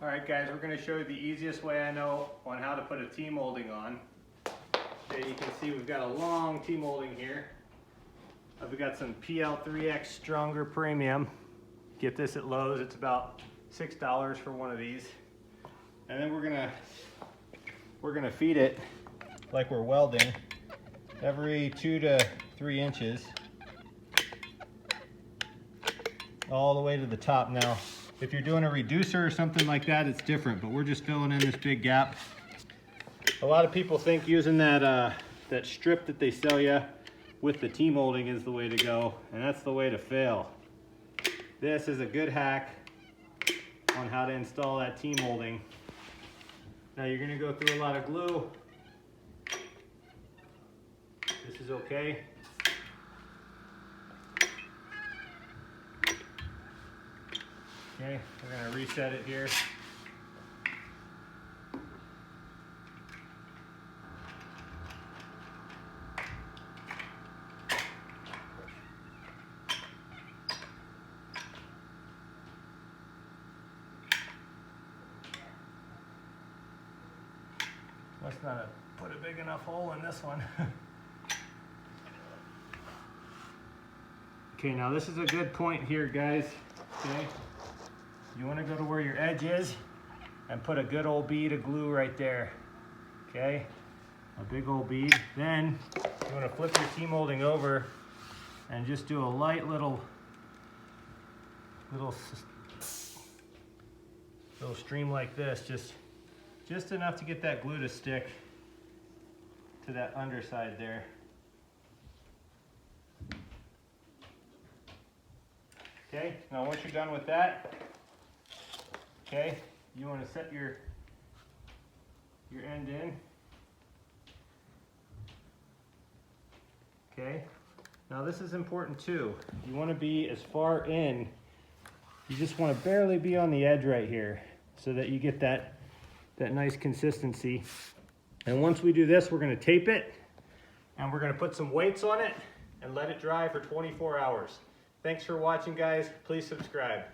All right guys, we're going to show you the easiest way I know on how to put a T-molding on. Okay, you can see we've got a long T-molding here. We've got some PL3X Stronger Premium. Get this at Lowe's, it's about $6 for one of these. And then we're gonna feed it like we're welding every 2 to 3 inches all the way to the top. Now, if you're doing a reducer or something like that, it's different, but we're just filling in this big gap. A lot of people think using that strip that they sell you with the T-molding is the way to go, and that's the way to fail. This is a good hack on how to install that T-molding. Now you're gonna go through a lot of glue. This is okay. Okay, we're gonna reset it here. Must not have put a big enough hole in this one. Okay, now this is a good point here, guys. Okay, you want to go to where your edge is and put a good old bead of glue right there. Okay, a big old bead. Then you want to flip your T-molding over and just do a light little stream like this, just enough to get that glue to stick to that underside there. Okay, now once you're done with that, okay, you want to set your end in. Okay, now this is important too. You want to be as far in, you just want to barely be on the edge right here so that you get that nice consistency. And once we do this, we're going to tape it and we're going to put some weights on it and let it dry for 24 hours. Thanks for watching, guys. Please subscribe.